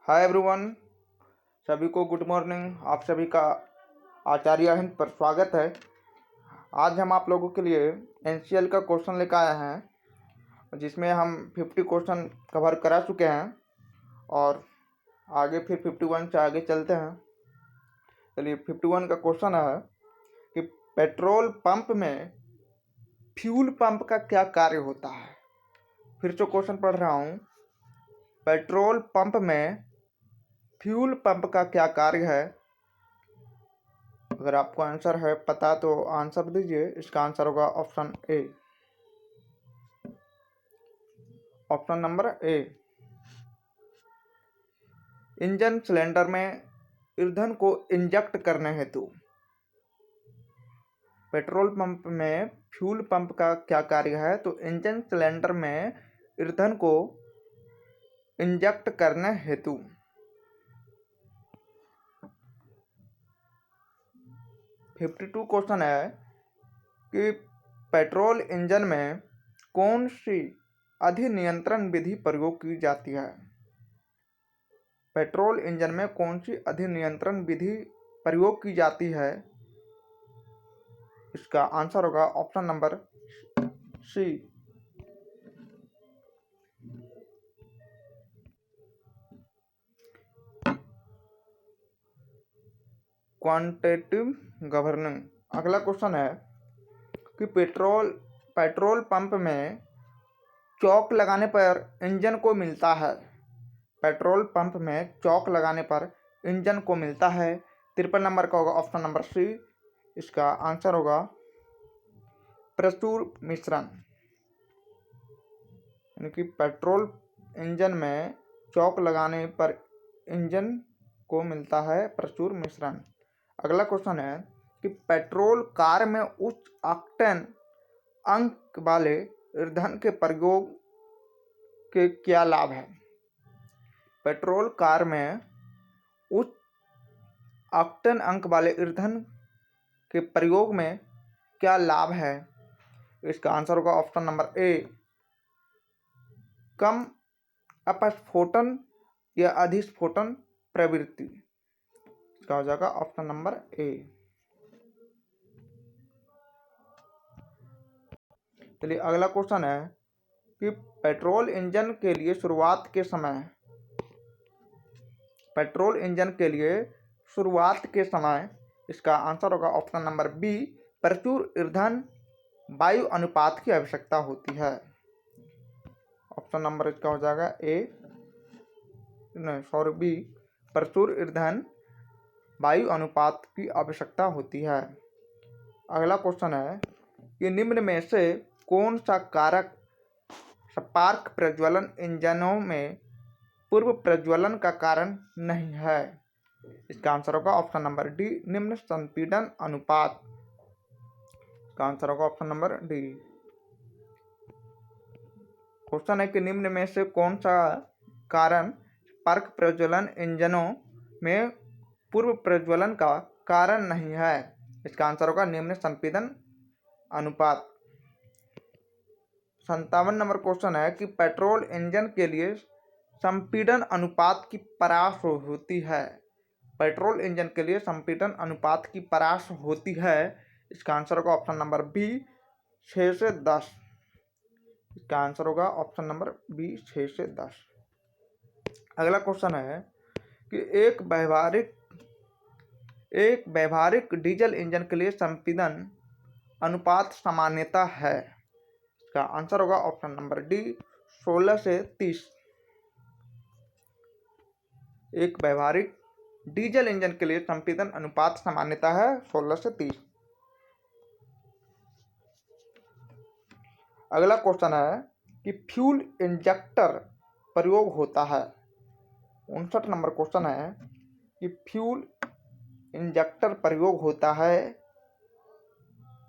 Hi everyone, सभी को good morning. आप सभी का आचार्य हिंद पर स्वागत है। आज हम आप लोगों के लिए एनसीएल का क्वेश्चन लेकर आए हैं, जिसमें हम 50 क्वेश्चन कवर करा चुके हैं और आगे फिर 51 से आगे चलते हैं। चलिए, 51 का क्वेश्चन है कि पेट्रोल पंप में फ्यूल पंप का क्या कार्य होता है। फिर से क्वेश्चन पढ़ रहा हूँ। पेट्रोल पंप में फ्यूल पंप का क्या कार्य है। अगर आपको आंसर है पता तो आंसर दीजिए। इसका आंसर होगा option A. Option number A. Engine cylinder में ईंधन को इंजेक्ट करने हेतु। पेट्रोल पंप में फ्यूल पंप का क्या कार्य है, तो इंजन सिलेंडर में ईंधन को इंजेक्ट करने हेतु। 52 क्वेश्चन है कि पेट्रोल इंजन में कौन सी अधिनियंत्रण विधि प्रयोग की जाती है। पेट्रोल इंजन में कौन सी अधिनियंत्रण विधि प्रयोग की जाती है। इसका आंसर होगा option number C. Quantitative governing. अगला क्वेश्चन है कि पेट्रोल पंप में चौक लगाने पर इंजन को मिलता है। पेट्रोल पंप में चौक लगाने पर इंजन को मिलता है। 53 नंबर का होगा ऑप्शन नंबर सी। इसका आंसर होगा प्रचुर मिश्रण। यानी कि पेट्रोल इंजन में चौक लगाने पर इंजन को मिलता है प्रचुर मिश्रण। अगला क्वेश्चन है कि पेट्रोल कार में उच्च ऑक्टेन अंक वाले ईंधन के प्रयोग के क्या लाभ है। पेट्रोल कार में उच्च ऑक्टेन अंक वाले ईंधन के प्रयोग में क्या लाभ है। इसका आंसर होगा ऑप्शन नंबर ए। कम अपस्फोटन या अधिस्फोटन प्रवृत्ति। इसका हो जाएगा ऑप्शन नंबर ए। चलिए, अगला क्वेश्चन है कि पेट्रोल इंजन के लिए शुरुआत के समय इसका आंसर होगा ऑप्शन नंबर बी। प्रचुर ईंधन वायु अनुपात की आवश्यकता होती है। ऑप्शन नंबर इसका हो जाएगा बी। प्रचुर ईंधन वायु अनुपात की आवश्यकता होती है। अगला क्वेश्चन है कि निम्न में से कौन सा कारक स्पार्क प्रज्वलन इंजनों में पूर्व प्रज्वलन का कारण नहीं है। इसका आंसर होगा ऑप्शन नंबर डी, निम्न संपीड़न अनुपात। इसका आंसर होगा ऑप्शन नंबर डी। क्वेश्चन है कि निम्न में से कौन सा कारण स्पार्क प्रज्वलन इंजनों में पूर्व प्रज्वलन का कारण नहीं है। इसका आंसर होगा निम्न संपीड़न अनुपात। 57 नंबर क्वेश्चन है कि पेट्रोल इंजन के लिए संपीड़न अनुपात की परास होती है। पेट्रोल इंजन के लिए संपीड़न अनुपात की परास होती है। इसका आंसर होगा ऑप्शन नंबर बी, 6 से 10। इसका आंसर होगा ऑप्शन नंबर बी, 6 से 10। अगला क्वेश्चन है कि एक व्यवहारिक डीजल इंजन के लिए संपीड़न अनुपात सामान्यता है। इसका आंसर होगा ऑप्शन नंबर डी, 16 से 30। एक व्यवहारिक डीजल इंजन के लिए संपीड़न अनुपात सामान्यता है 16 से 30। अगला क्वेश्चन है कि फ्यूल इंजेक्टर प्रयोग होता है। 59 नंबर क्वेश्चन है कि फ्यूल इंजेक्टर प्रयोग होता है।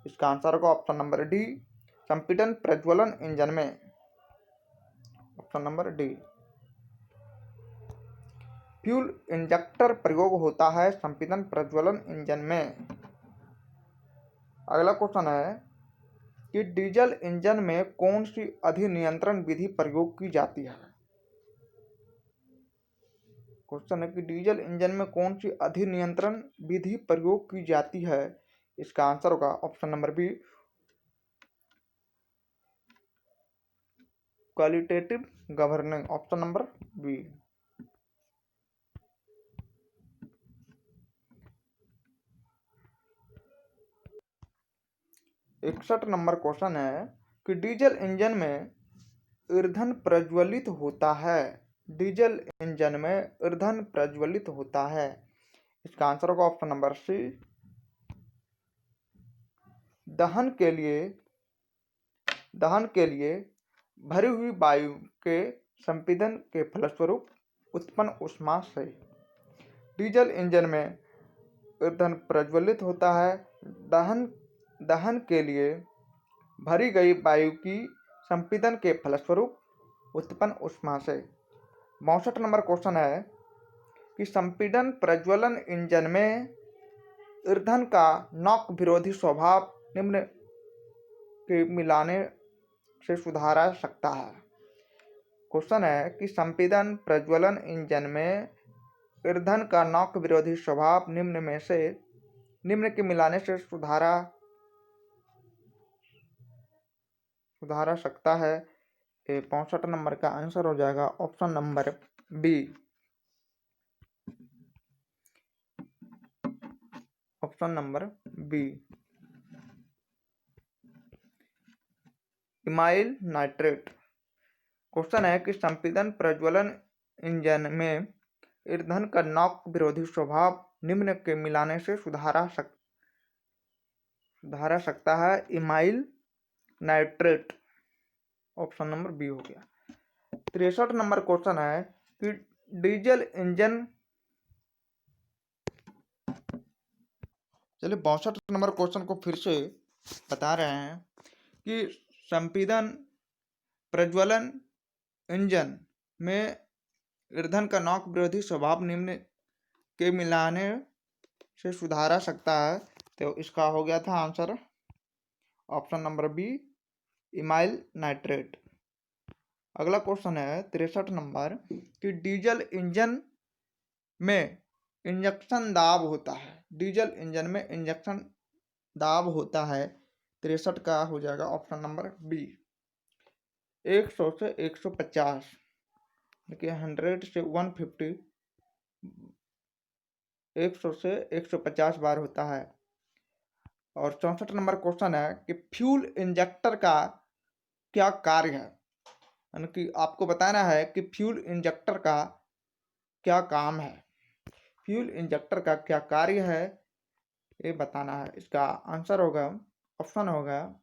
इसका आंसर होगा ऑप्शन नंबर डी, संपीड़न प्रज्वलन इंजन में। Option number D, fuel injector प्रयोग होता है संपीड़न प्रज्वलन इंजन में। अगला क्वेश्चन है कि डीजल इंजन में कौन सी अधिनियंत्रण विधि प्रयोग की जाती है। क्वेश्चन है कि डीजल इंजन में कौन सी अधिनियंत्रण विधि प्रयोग की जाती है? इसका आंसर होगा option number B, qualitative governing, option number B. 61 number question है कि डीजल इंजन में ईंधन प्रज्वलित होता है। डीजल इंजन में ईंधन प्रज्वलित होता है। इसका आंसर होगा ऑप्शन नंबर सी, दहन के लिए भरी हुई वायु के संपीड़न के फलस्वरूप उत्पन्न ऊष्मा से डीजल इंजन में ईंधन प्रज्वलित होता है। दहन के लिए भरी गई वायु की संपीड़न के फलस्वरूप उत्पन्न ऊष्मा से। 62 नंबर क्वेश्चन है कि संपीड़न प्रज्वलन इंजन में ईंधन का नॉक विरोधी स्वभाव निम्न के मिलाने से सुधारा सकता है। क्वेश्चन है कि संपीड़न प्रज्वलन इंजन में ईंधन का नॉक विरोधी स्वभाव निम्न के मिलाने से सुधारा सकता है। 65 नंबर का आंसर हो जाएगा option number B, option number B, amyl nitrate. Question है कि संपीड़न प्रज्वलन इंजन में ईंधन का नॉक विरोधी स्वभाव निम्न के मिलाने से सुधारा सकता है। Amyl nitrate, option number B हो गया। 63 नंबर क्वेश्चन है कि डीजल इंजन, चलिए 62 नंबर क्वेश्चन को फिर से बता रहे हैं कि संपीड़न प्रज्वलन इंजन में ईंधन का नॉक विरोधी स्वभाव निम्न के मिलाने से सुधारा सकता है। तो इसका हो गया था answer option number B, amyl nitrate. अगला क्वेश्चन है 63 नंबर कि डीजल इंजन में इंजेक्शन दाब होता है। डीजल इंजन में इंजेक्शन दाब होता है। 63 का हो जाएगा ऑप्शन नंबर बी, 100 से 150, देखिए 100 से 150, 100 से 150 बार होता है। और 64 नंबर क्वेश्चन है कि फ्यूल इंजेक्टर का क्या कार्य है, यानी कि आपको बताना है कि फ्यूल इंजेक्टर का क्या काम है, फ्यूल इंजेक्टर का क्या कार्य है, ये बताना है। इसका आंसर होगा, ऑप्शन होगा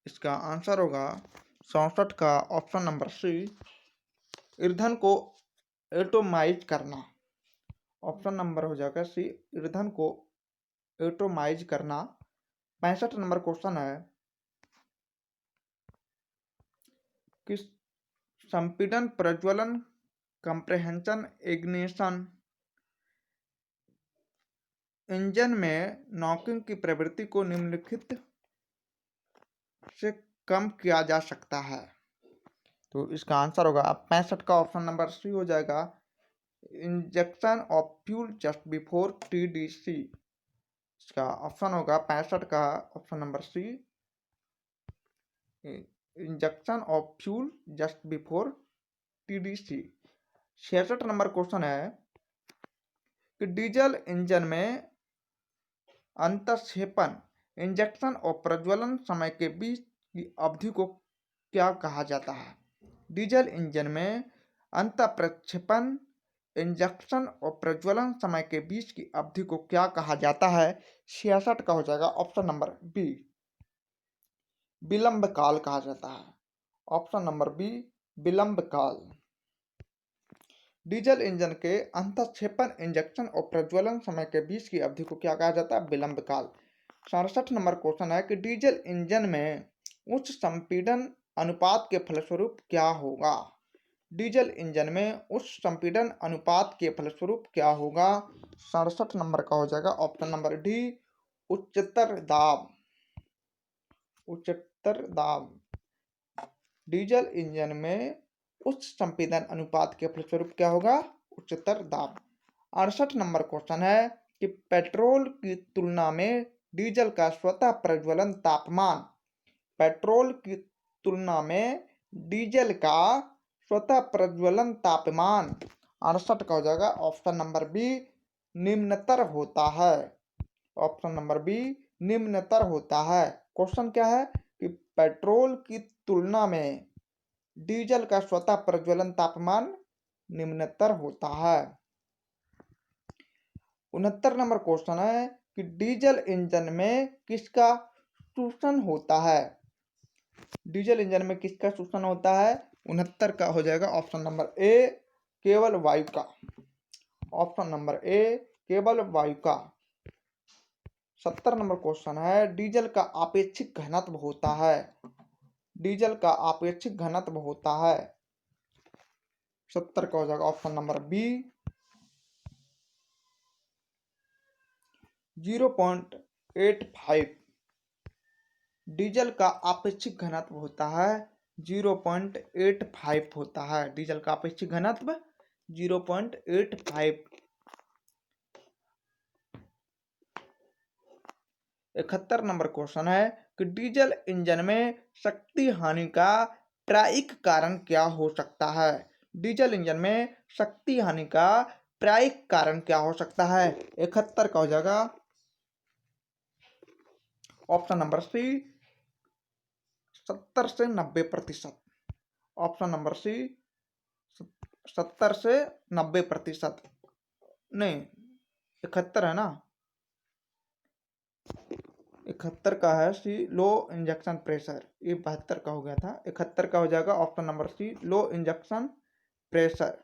इसका आंसर होगा 64 का ऑप्शन नंबर सी, ईंधन को एटोमाइज करना, ऑप्शन नंबर हो जाएगा सी, ईंधन को एटोमाइज करना। 65 नंबर क्वेश्चन है कि संपीड़न प्रज्वलन कंप्रेहेंशन इग्निशन इंजन में नॉकिंग की प्रवृत्ति को निम्नलिखित से कम किया जा सकता है। तो इसका आंसर होगा 65 का ऑप्शन नंबर सी हो जाएगा, injection of fuel just before TDC। इसका ऑप्शन होगा 65 का option number C, injection of fuel just before TDC। 66 number question है कि डीजल इंजन में अंतःक्षेपण इंजेक्शन और प्रज्वलन समय के बीच की अवधि को क्या कहा जाता है? डीजल इंजन में अंतःप्रक्षेपण इंजेक्शन और प्रज्वलन समय के बीच की अवधि को क्या कहा जाता है? 66 का हो जाएगा ऑप्शन नंबर बी, विलंब काल कहा जाता है। ऑप्शन नंबर बी, विलंब काल। डीजल इंजन के अंतःक्षेपण इंजेक्शन और प्रज्वलन समय के बीच की अवधि को क्या कहा जाता है? विलंब काल। 67 नंबर क्वेश्चन है कि डीजल इंजन में उच्च संपीड़न अनुपात के फलस्वरूप क्या होगा? डीजल इंजन में उच्च संपीड़न अनुपात के फलस्वरूप क्या होगा? 67 नंबर का हो जाएगा ऑप्शन नंबर डी, उच्चतर दाब। उच्चतर दाब। डीजल इंजन में उच्च संपीड़न अनुपात के फलस्वरूप क्या होगा? उच्चतर दाब। 68 नंबर क्वेश्चन है कि पेट्रोल की तुलना में डीजल का स्वतः प्रज्वलन तापमान, पेट्रोल की तुलना में डीजल का स्वतः प्रज्वलन तापमान 68 का हो जाएगा ऑप्शन नंबर बी, निम्नतर होता है। ऑप्शन नंबर बी, निम्नतर होता है। क्वेश्चन क्या है कि पेट्रोल की तुलना में डीजल का स्वतः प्रज्वलन तापमान निम्नतर होता है। 69 नंबर क्वेश्चन है कि डीजल इंजन में किसका शोषण होता है? डीजल इंजन में किसका शोषण होता है? 69 का हो जाएगा ऑप्शन नंबर ए, केवल वायु का। ऑप्शन नंबर ए, केवल वायु का। 70 नंबर क्वेश्चन है डीजल का आपेक्षिक घनत्व होता है। डीजल का आपेक्षिक घनत्व होता है 70 का हो जाएगा ऑप्शन नंबर बी, 0.85। डीजल का आपेक्षिक घनत्व होता है 0.85 होता है। डीजल का आपेक्षिक घनत्व 0.85। 71 नंबर क्वेश्चन है कि डीजल इंजन में शक्ति हानि का प्रायिक कारण क्या हो सकता है? डीजल इंजन में शक्ति हानि का प्रायिक कारण क्या हो सकता है? 71 का हो जाएगा ऑप्शन नंबर सी, 70 से 90%। ऑप्शन नंबर सी, 70 से 90%। नहीं, 71 है ना, 71 का है सी, लो इंजेक्शन प्रेशर। ये 72 का हो गया था। 71 का हो जाएगा ऑप्शन नंबर सी, लो इंजेक्शन प्रेशर।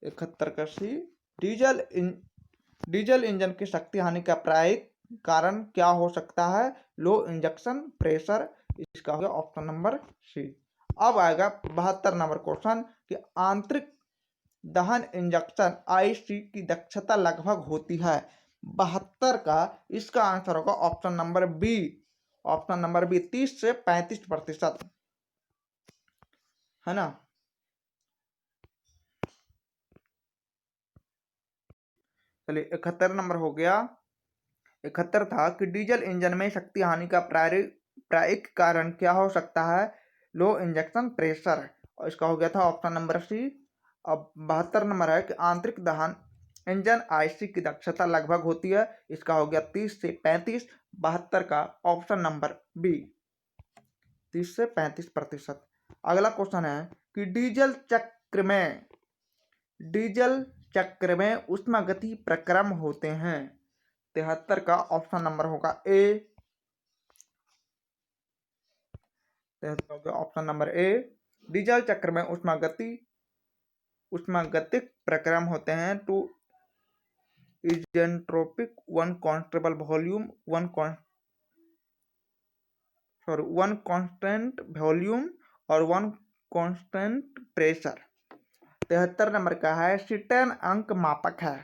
71 का सी। डीजल इंजन की शक्ति हानि का प्रायिक कारण क्या हो सकता है? लो इंजेक्शन प्रेशर। इसका हो गया ऑप्शन नंबर सी। अब आएगा 72 नंबर क्वेश्चन कि आंतरिक दहन इंजेक्शन आईसी की दक्षता लगभग होती है। 72 का इसका आंसर होगा option number B. Option number B, 30 से 35%, है ना। चलिए 71 नंबर हो गया। 71 था कि डीजल इंजन में शक्ति हानि का प्रायिक कारण क्या हो सकता है? लो इंजेक्शन प्रेशर। और इसका हो गया था ऑप्शन नंबर सी। अब 72 नंबर है कि आंतरिक दहन इंजन आईसी की दक्षता लगभग होती है। इसका हो गया 30 से 35। 72 का ऑप्शन नंबर बी, 30 से 35%। अगला क्वेश्चन है कि डीजल चक्र में ऊष्मागतिकीय प्रक्रम होते हैं। 73 का ऑप्शन नंबर होगा ए। 73 का ऑप्शन नंबर ए, डीजल चक्र में ऊष्मागतिक प्रक्रम होते हैं। टू इजेंट्रोपिक, वन कांस्टेंट वॉल्यूम और वन कांस्टेंट प्रेशर। 73 नंबर का है सिटेन अंक मापक है।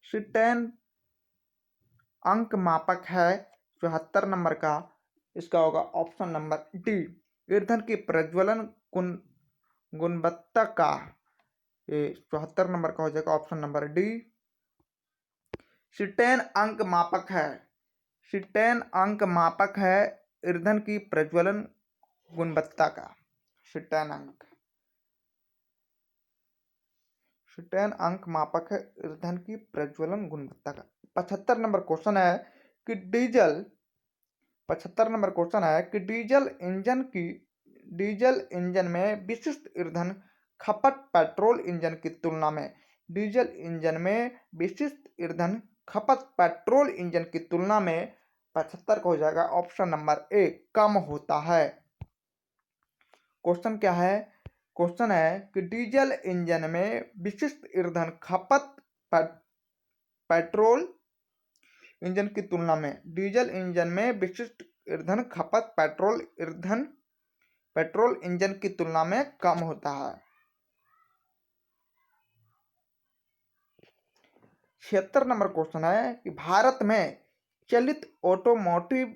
सिटेन अंक मापक है 74 नंबर का। इसका होगा ऑप्शन नंबर डी, ईंधन की प्रज्वलन गुणवत्ता का। ये 74 नंबर का हो जाएगा ऑप्शन नंबर डी, सिटेन अंक मापक है। सिटेन अंक मापक है ईंधन की प्रज्वलन गुणवत्ता का। सिटेन अंक मापक है ईंधन की प्रज्वलन गुणवत्ता का। 75 नंबर क्वेश्चन है कि डीजल इंजन में विशिष्ट ईंधन खपत पेट्रोल इंजन की तुलना में, डीजल इंजन में विशिष्ट ईंधन खपत पेट्रोल इंजन की तुलना में 75 का हो जाएगा ऑप्शन नंबर ए, कम होता है। क्वेश्चन क्या है? क्वेश्चन है कि डीजल इंजन में विशिष्ट ईंधन खपत पेट्रोल इंजन की तुलना में, डीजल इंजन में विशिष्ट ईंधन खपत पेट्रोल इंजन की तुलना में कम होता है। 76 नंबर क्वेश्चन है कि भारत में चलित ऑटोमोटिव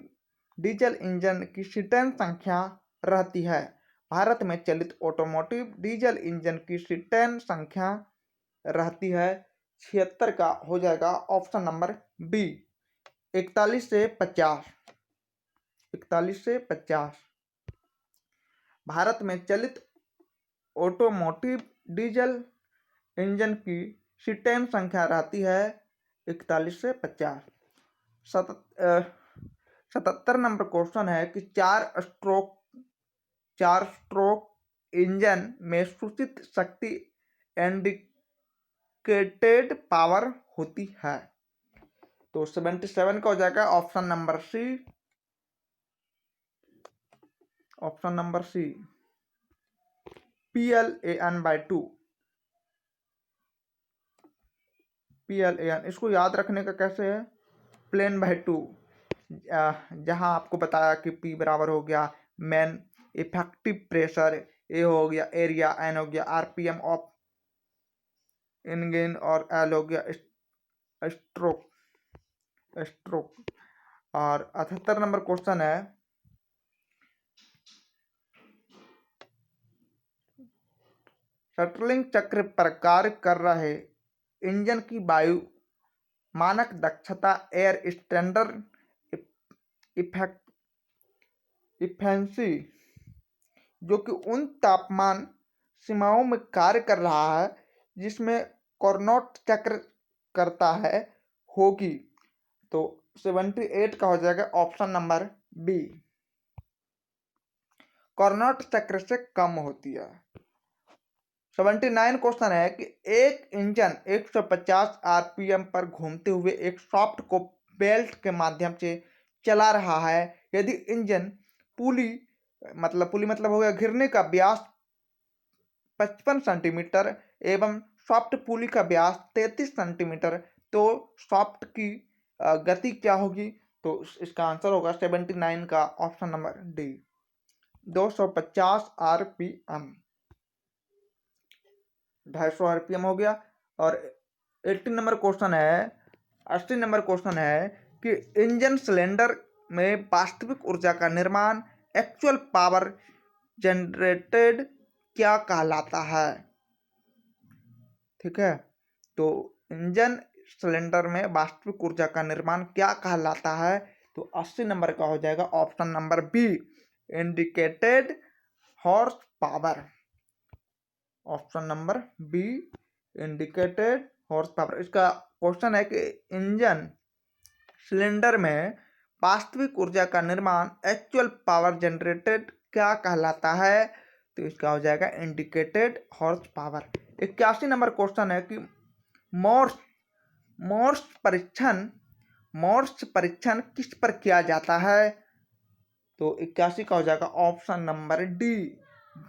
डीजल इंजन की सीटें संख्या रहती है। भारत में चलित ऑटोमोटिव डीजल इंजन की सीटें संख्या रहती है 76 का हो जाएगा ऑप्शन नंबर बी 41 से 50। 41 से 50 भारत में चलित ऑटोमोटिव डीजल इंजन की सीटें संख्या रहती है 41 से 50। 77 नंबर क्वेश्चन है कि चार स्ट्रोक इंजन में सूचित शक्ति इंडिकेटेड पावर होती है। तो 77 का हो जाएगा option number C. Option number C PLAN/2। PLAN इसको याद रखने का कैसे है, प्लेन/2, जहां आपको बताया कि P बराबर हो गया मेन इफेक्टिव प्रेशर, ए हो गया एरिया, एन हो गया RPM ऑफ इंजन और एल हो गया स्ट्रोक। और 78 नंबर क्वेश्चन है शटलिंग चक्र पर कार्य कर रहे इंजन की वायु मानक दक्षता एयर स्टैंडर्ड इफिशिएंसी जो कि उन तापमान सीमाओं में कार्य कर रहा है जिसमें कार्नोट चक्र करता है होगी। तो 78 का हो जाएगा ऑप्शन नंबर बी, कार्नोट चक्र से कम होती है। 79 क्वेश्चन है कि एक इंजन 150 RPM पर घूमते हुए एक शाफ्ट को बेल्ट के माध्यम से चला रहा है। यदि इंजन पुली मतलब हो गया घिरने का व्यास 55 सेंटीमीटर एवं शाफ्ट पुली का व्यास 33 सेंटीमीटर, तो शाफ्ट की गति क्या होगी? तो इसका आंसर होगा 79 का option number D, 250 RPM, 250 RPM हो गया। और 80 नंबर क्वेश्चन है 80 नंबर क्वेश्चन है कि इंजन सिलेंडर में वास्तविक ऊर्जा का निर्माण एक्चुअल पावर जनरेटेड क्या कहलाता है? ठीक है, तो इंजन सिलेंडर में वास्तविक ऊर्जा का निर्माण क्या कहलाता है? तो 80 नंबर का हो जाएगा option number B, indicated horse power. Option number B, indicated horse power. इसका क्वेश्चन है कि इंजन सिलेंडर में वास्तविक ऊर्जा का निर्माण एक्चुअल पावर जनरेटेड क्या कहलाता है? तो इसका हो जाएगा indicated horse power. 81 number question है कि मोर्स परीक्षण किस पर किया जाता है? तो 81 का हो जाएगा ऑप्शन नंबर डी,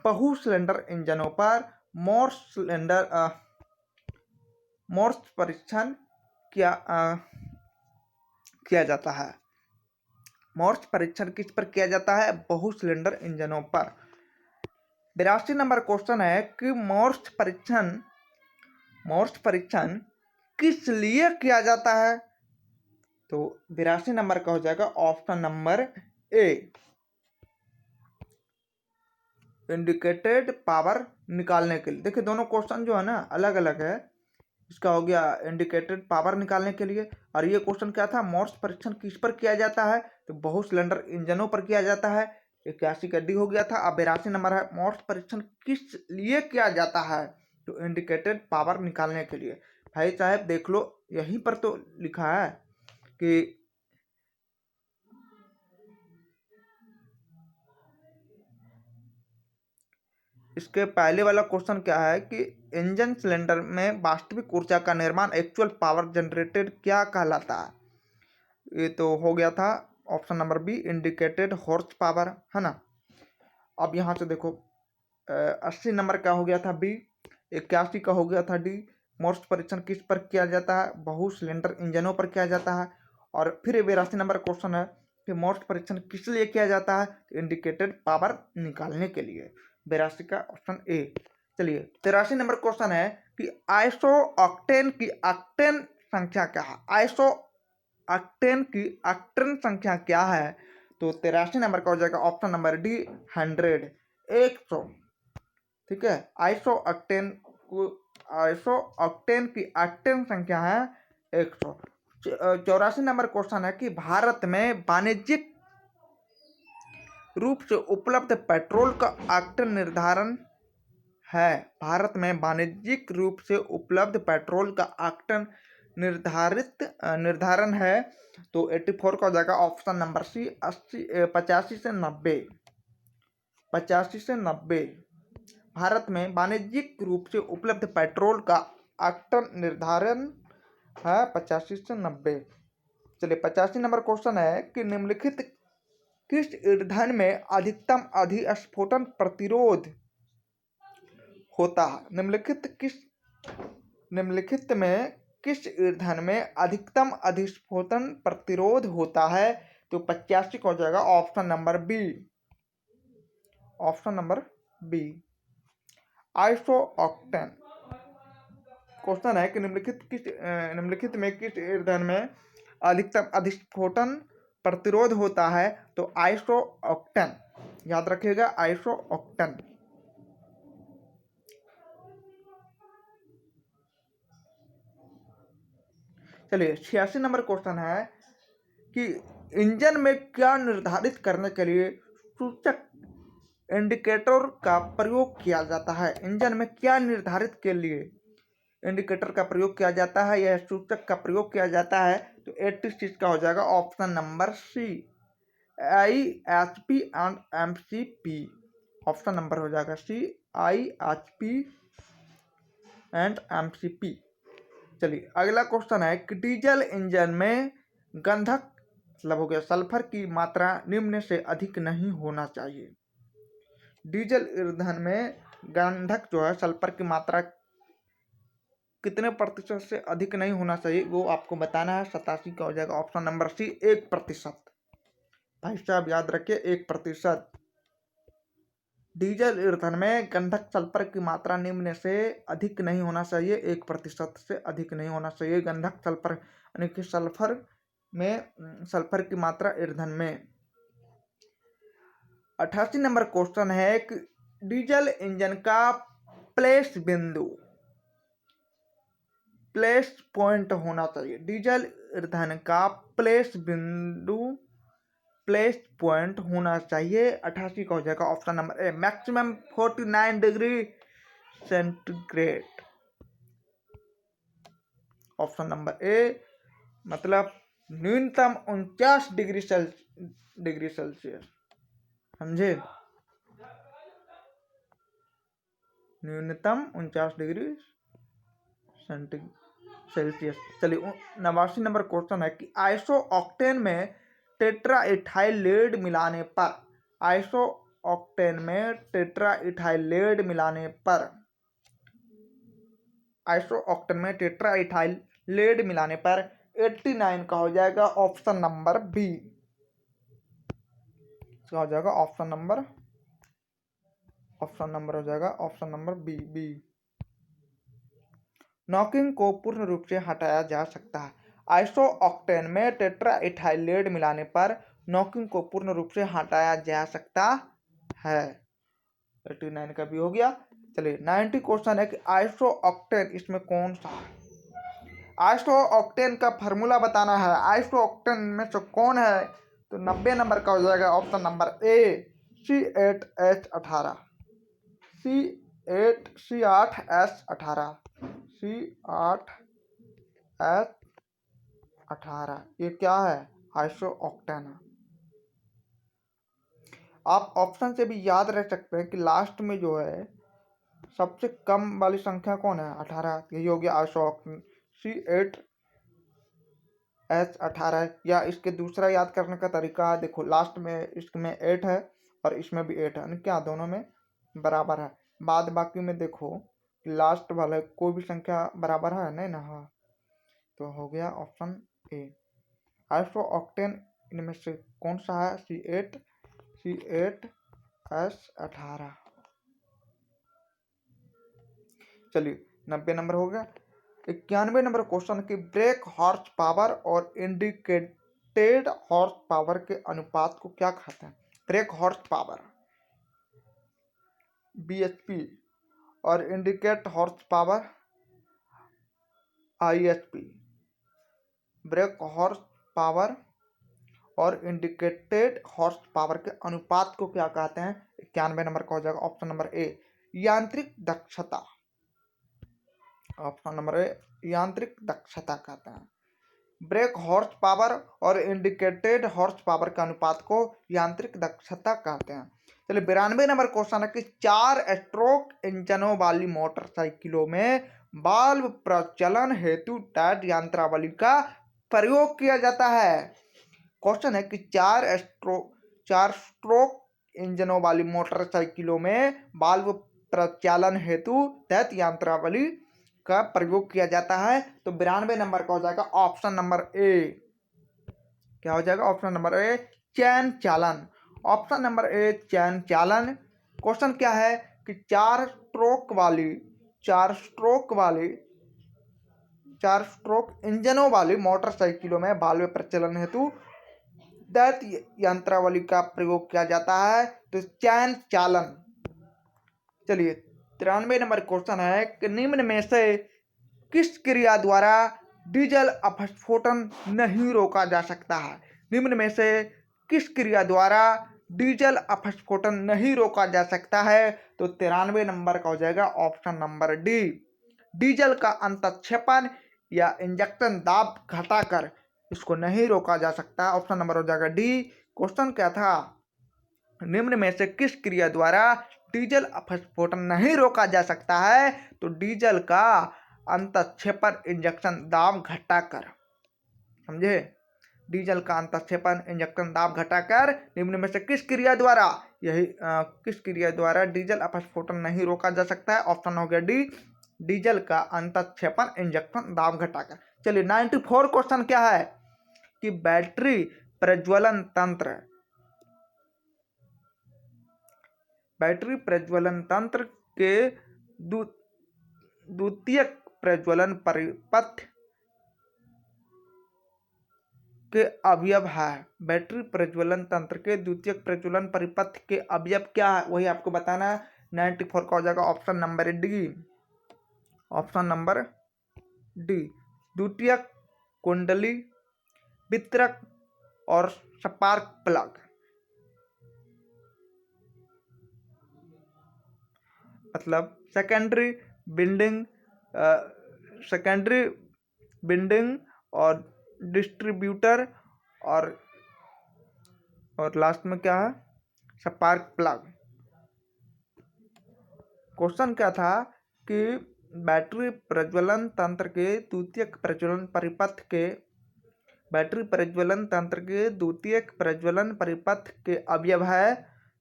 बहु सिलेंडर इंजनों पर मोर्स परीक्षण किया जाता है। मोर्स परीक्षण किस पर किया जाता है? बहु सिलेंडर इंजनों पर। 82 नंबर क्वेश्चन है कि मोर्स परीक्षण किस लिए किया जाता है? तो 82 नंबर का हो जाएगा option number A, indicated power निकालने के लिए। देखिए दोनों क्वेश्चन जो है ना अलग अलग है। इसका हो गया इंडिकेटेड पावर निकालने के लिए, और ये क्वेश्चन क्या था, मोर्स परीक्षण किस पर किया जाता है? तो बहु सिलेंडर इंजनों पर किया जाता है। 81 का डी हो गया था। अब 82 नंबर है, मोर्स परीक्षण किस लिए किया जाता है? तो इंडिकेटेड पावर निकालने के लिए। भाई साहब देख लो, यहीं पर तो लिखा है कि इसके पहले वाला क्वेश्चन क्या है कि इंजन सिलेंडर में वास्तविक ऊर्जा का निर्माण एक्चुअल पावर जनरेटेड क्या कहलाता है? ये तो हो गया था option number B, indicated horse power, है ना। अब यहाँ से देखो 80 नंबर का हो गया था बी, 81 का हो गया था डी, मोर्स परीक्षण किस पर किया जाता है? बहु सिलेंडर इंजनों पर किया जाता है। और फिर 82 नंबर क्वेश्चन है कि मोर्स परीक्षण किस लिए किया जाता है? इंडिकेटेड पावर निकालने के लिए। 82 का ऑप्शन ए। चलिए 83 नंबर क्वेश्चन है कि आइसो ऑक्टेन की ऑक्टेन संख्या क्या है? आइसो ऑक्टेन की ऑक्टेन संख्या क्या है? तो 83 नंबर का हो जाएगा ऑप्शन नंबर डी 100, 100। ठीक है, आइसो ऑक्टेन की ऑक्टेन संख्या है 100। 84 नंबर क्वेश्चन है कि भारत में वाणिज्यिक रूप से उपलब्ध पेट्रोल का ऑक्टेन निर्धारण है। भारत में वाणिज्यिक रूप से उपलब्ध पेट्रोल का ऑक्टेन निर्धारण है। तो 84 का हो जाएगा ऑप्शन नंबर सी 85 से 90। 85 से 90 भारत में वाणिज्यिक रूप से उपलब्ध पेट्रोल का ऑक्टेन निर्धारण है 85 से 90। चलिए 85 नंबर क्वेश्चन है कि निम्नलिखित किस ईंधन में अधिकतम अधिस्फोटन प्रतिरोध होता है? निम्नलिखित में किस ईंधन में अधिकतम अधिस्फोटन प्रतिरोध होता है? तो 85 का हो जाएगा option number B. Option number B iso octane. Question है कि निम्नलिखित में किस ईंधन में अधिकतम अधिस्फोटन प्रतिरोध होता है? तो आइसो ऑक्टेन, याद रखिएगा आइसो ऑक्टेन। चलिए 86 नंबर क्वेश्चन है कि इंजन में क्या निर्धारित करने के लिए सूचक इंडिकेटर का प्रयोग किया जाता है? इंजन में क्या निर्धारित के लिए इंडिकेटर का प्रयोग किया जाता है या सूचक का प्रयोग किया जाता है? तो 86 का हो जाएगा option number C IHP and MCP। Option number हो जाएगा सी IHP एंड MCP। चलिए अगला क्वेश्चन है कि डीजल इंजन में गंधक मतलब हो गया सल्फर की मात्रा निम्न से अधिक नहीं होना चाहिए। डीजल ईंधन में गंधक जो है सल्फर की मात्रा कितने प्रतिशत से अधिक नहीं होना चाहिए वो आपको बताना है। 87 का हो जाएगा ऑप्शन नंबर सी 1%। भाई साहब याद रखिए 1%। डीजल ईंधन में गंधक सल्फर की मात्रा निम्न से अधिक नहीं होना चाहिए, 1% से अधिक नहीं होना चाहिए गंधक सल्फर, यानी कि सल्फर की मात्रा ईंधन में। 88 नंबर क्वेश्चन है कि डीजल इंजन का प्लेस पॉइंट होना चाहिए। डीजल ईंधन का प्लेस पॉइंट होना चाहिए। 88 का हो जाएगा option number A maximum 49 degree centigrade. Option number A मतलब न्यूनतम 49 डिग्री सेल्सियस, समझे? न्यूनतम 49 डिग्री सेल्सियस। चलिए 89 नंबर क्वेश्चन है कि आइसो ऑक्टेन में टेट्रा इथाइल लेड मिलाने पर आइसो ऑक्टेन में टेट्रा इथाइल लेड मिलाने पर 89 का हो जाएगा ऑप्शन नंबर बी। इसका हो जाएगा ऑप्शन नंबर हो जाएगा ऑप्शन नंबर बी। नॉकिंग को पूर्ण रूप से हटाया जा सकता है। आइसो ऑक्टेन में टेट्रा इथाइल लेड मिलाने पर नॉकिंग को पूर्ण रूप से हटाया जा सकता है। 89 का भी हो गया। चलिए 90 क्वेश्चन है कि आइसो ऑक्टेन इसमें कौन सा है? आइसो ऑक्टेन का फार्मूला बताना है। आइसो ऑक्टेन में से कौन है? तो 90 नंबर का हो जाएगा option number A C8H18 C8S18 C8H18। ये क्या है? Iso octane. आप ऑप्शन से भी याद रख सकते हैं कि लास्ट में जो है सबसे कम वाली संख्या कौन है? 18। यही हो गया आइसो ऑक्टेन C8H18। या इसके दूसरा याद करने का तरीका है, देखो लास्ट में इसमें 8 है और इसमें भी 8 है, क्या दोनों में बराबर है। बाद बाकी में देखो लास्ट वाला कोई भी संख्या बराबर है नहीं ना। हाँ, तो हो गया ऑप्शन ए। आइसो ऑक्टेन इनमें से कौन सा है? C8S18। चलिए 90 नंबर हो गया। 91 नंबर क्वेश्चन की ब्रेक हॉर्स पावर और इंडिकेटेड हॉर्स पावर के अनुपात को क्या कहते हैं? ब्रेक हॉर्स पावर BHP और indicate horse power IHP। Break horse power और इंडिकेटेड हॉर्स पावर के अनुपात को क्या कहते हैं? 91 नंबर का हो जाएगा ऑप्शन नंबर ए यांत्रिक दक्षता। ऑप्शन नंबर ए यांत्रिक दक्षता कहते हैं। ब्रेक हॉर्स पावर और इंडिकेटेड हॉर्स पावर के अनुपात को यांत्रिक दक्षता कहते हैं। चलिए 92 नंबर क्वेश्चन है कि 4 स्ट्रोक इंजनों वाली मोटरसाइकिलों में वाल्व प्रचलन हेतु टाइट यंत्रावली का प्रयोग किया जाता है। क्वेश्चन है कि 4 स्ट्रोक इंजनों वाली मोटरसाइकिलों में वाल्व प्रचालन हेतु टाइट यंत्रावली का प्रयोग किया जाता है। तो 92 नंबर का हो जाएगा ऑप्शन नंबर ए। क्या हो जाएगा? ऑप्शन नंबर ए चैन चालन। ऑप्शन नंबर ए चैन चालन। क्वेश्चन क्या है कि 4 स्ट्रोक इंजनों वाली मोटरसाइकिलों में वाल्व प्रचलन हेतु दैत यंत्रावली का प्रयोग किया जाता है, तो चैन चालन। चलिए 93 नंबर क्वेश्चन है कि निम्न में से किस क्रिया द्वारा डीजल अपस्फोटन नहीं रोका जा सकता है? निम्न में से किस क्रिया द्वारा डीजल अपस्फोटन नहीं रोका जा सकता है? तो 93 नंबर का हो जाएगा ऑप्शन नंबर डी डीजल का अंतक्षेपण या इंजेक्शन दाब घटाकर इसको नहीं रोका जा सकता। ऑप्शन नंबर हो जाएगा डी। क्वेश्चन क्या था? निम्न में से किस क्रिया द्वारा डीजल अपस्फोटन नहीं रोका जा सकता है? तो डीजल का अंतक्षेपण इंजेक्शन दाब घटाकर। समझे? डीजल का अंतक्षेपण इंजेक्शन दाब घटाकर निम्न में से किस क्रिया द्वारा किस क्रिया द्वारा डीजल अपस्फोटन नहीं रोका जा सकता है? ऑप्शन हो गया डी डीजल का अंतक्षेपण इंजेक्शन दाब घटाकर। चलिए 94 क्वेश्चन क्या है कि बैटरी प्रज्वलन तंत्र के द्वितीयक प्रज्वलन परिपथ के अवयव है। बैटरी प्रज्वलन तंत्र के द्वितीयक प्रज्वलन परिपथ के अवयव क्या है वही आपको बताना है। 94 का हो जाएगा option number D. Option number D द्वितीयक कुंडली, वितरक और स्पार्क प्लग। मतलब सेकेंडरी बिंडिंग और डिस्ट्रीब्यूटर और लास्ट में क्या है? Spark plug. क्वेश्चन क्या था कि बैटरी प्रज्वलन तंत्र के द्वितीयक प्रज्वलन परिपथ के अवयव है,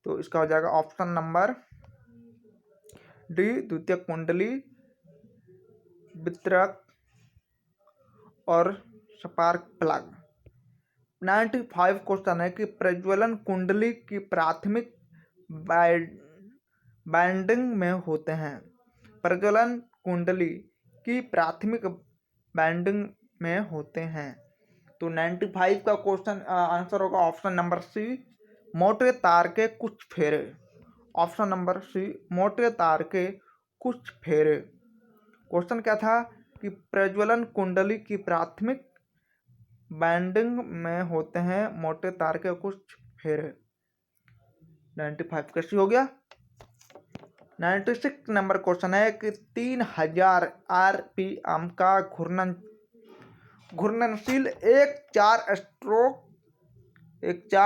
तो इसका हो जाएगा ऑप्शन नंबर डी द्वितीयक कुंडली, वितरक और स्पार्क प्लग। 95 क्वेश्चन है कि प्रज्वलन कुंडली की प्राथमिक वाइंडिंग में होते हैं। प्रज्वलन कुंडली की प्राथमिक वाइंडिंग में होते हैं। तो 95 का क्वेश्चन आंसर होगा ऑप्शन नंबर सी मोटे तार के कुछ फेरे। ऑप्शन नंबर सी मोटे तार के कुछ फेरे। क्वेश्चन क्या था कि प्रज्वलन कुंडली की प्राथमिक वाइंडिंग में होते हैं मोटे तार के कुछ फेरे। 95 कैसी हो गया? 96 नंबर क्वेश्चन है कि 3000 RPM का घूर्णनशील एक चार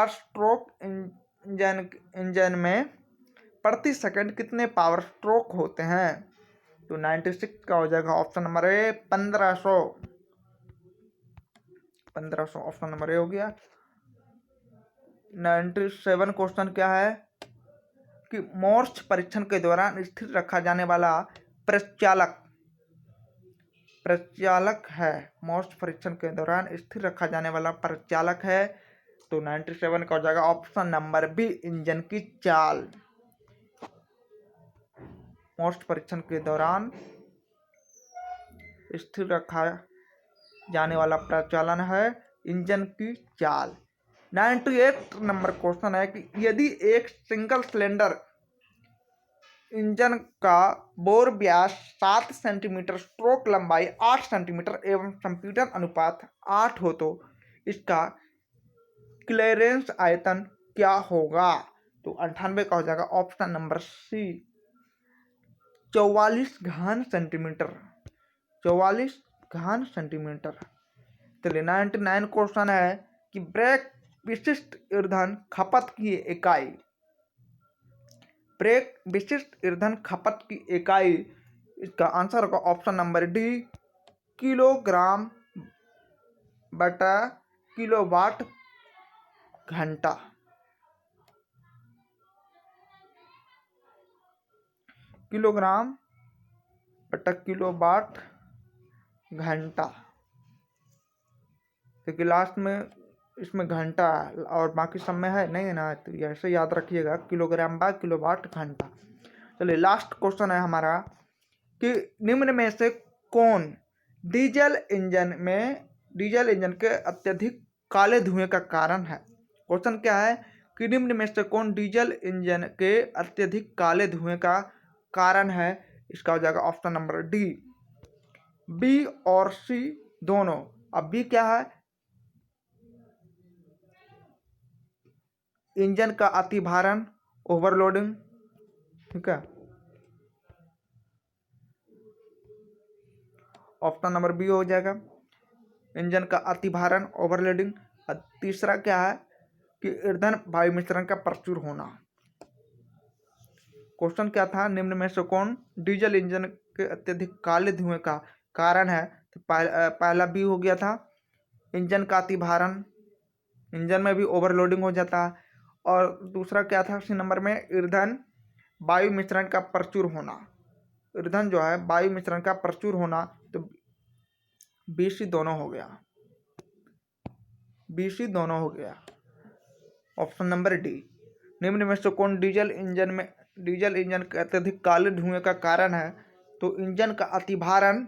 स्ट्रोक इंजन में प्रति सेकंड कितने पावर स्ट्रोक होते हैं? तो 96 का हो जाएगा option number A 1500। Option number A हो गया। 97 क्वेश्चन क्या है कि मोर्स परीक्षण के दौरान स्थिर रखा जाने वाला प्रचालक है। मोर्स परीक्षण के दौरान स्थिर रखा जाने वाला प्रचालक है। तो 97 का हो जाएगा ऑप्शन नंबर बी इंजन की चाल। मोर्स परीक्षण के दौरान स्थिर रखा जाने वाला प्रचलन है इंजन की चाल। 98 नंबर क्वेश्चन है कि यदि एक सिंगल सिलेंडर इंजन का बोर व्यास 7 सेंटीमीटर, स्ट्रोक लंबाई 8 सेंटीमीटर एवं संपीड़न अनुपात 8 हो तो इसका क्लीयरेंस आयतन क्या होगा? तो 98 का हो जाएगा ऑप्शन नंबर सी 44 घन सेंटीमीटर। 44 घन सेंटीमीटर। चलिए 99 क्वेश्चन है कि ब्रेक विशिष्ट ईंधन खपत की इकाई। ब्रेक विशिष्ट ईंधन खपत की इकाई, इसका आंसर होगा ऑप्शन नंबर डी किलोग्राम बटा किलोवाट घंटा। किलोग्राम बटा किलोवाट घंटा। क्योंकि लास्ट में इसमें घंटा और बाकी सब में है नहीं है ना, तो ऐसे याद रखिएगा किलोग्राम बाय किलोवाट घंटा। चलिए लास्ट क्वेश्चन है हमारा कि निम्न में से कौन डीजल इंजन के अत्यधिक काले धुएं का कारण है? क्वेश्चन क्या है कि निम्न में से कौन डीजल इंजन के अत्यधिक काले धुएं का कारण है? इसका हो जाएगा ऑप्शन नंबर डी, बी और सी दोनों। अब बी क्या है? इंजन का अतिभारण, ओवरलोडिंग। ठीक है, ऑप्शन नंबर बी हो जाएगा इंजन का अतिभारण, ओवरलोडिंग। और तीसरा क्या है कि ईंधन वायु मिश्रण का प्रचुर होना। क्वेश्चन क्या था? निम्न में से कौन डीजल इंजन के अत्यधिक काले धुएं का कारण है? तो पहला बी हो गया था इंजन का अतिभारण, इंजन में भी ओवरलोडिंग हो जाता है। और दूसरा क्या था सी नंबर में? ईंधन वायु मिश्रण का प्रचुर होना। ईंधन जो है वायु मिश्रण का प्रचुर होना। तो बी सी दोनों हो गया, बी सी दोनों हो गया। ऑप्शन नंबर डी, निम्न में से कौन डीजल इंजन के अत्यधिक काले धुएं का कारण है? तो इंजन का अतिभारण,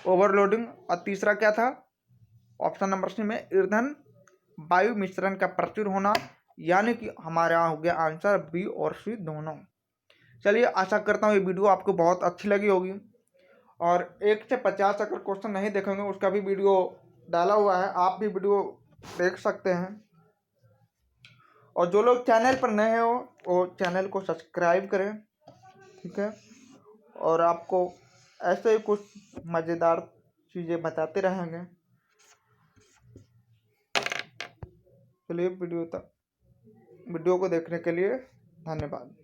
ओवरलोडिंग। और तीसरा क्या था ऑप्शन नंबर सी में? ईंधन वायु मिश्रण का प्रचुर होना। यानी कि हमारे यहाँ हो गया आंसर बी और सी दोनों। चलिए आशा करता हूँ ये वीडियो आपको बहुत अच्छी लगी होगी। और 1 से 50 अगर क्वेश्चन नहीं देखेंगे उसका भी वीडियो डाला हुआ है, आप भी वीडियो देख सकते हैं। और जो लोग चैनल पर नए हो वो चैनल को सब्सक्राइब करें। ठीक है, और आपको ऐसे ही कुछ मज़ेदार चीज़ें बताते रहेंगे। चलिए वीडियो को देखने के लिए धन्यवाद।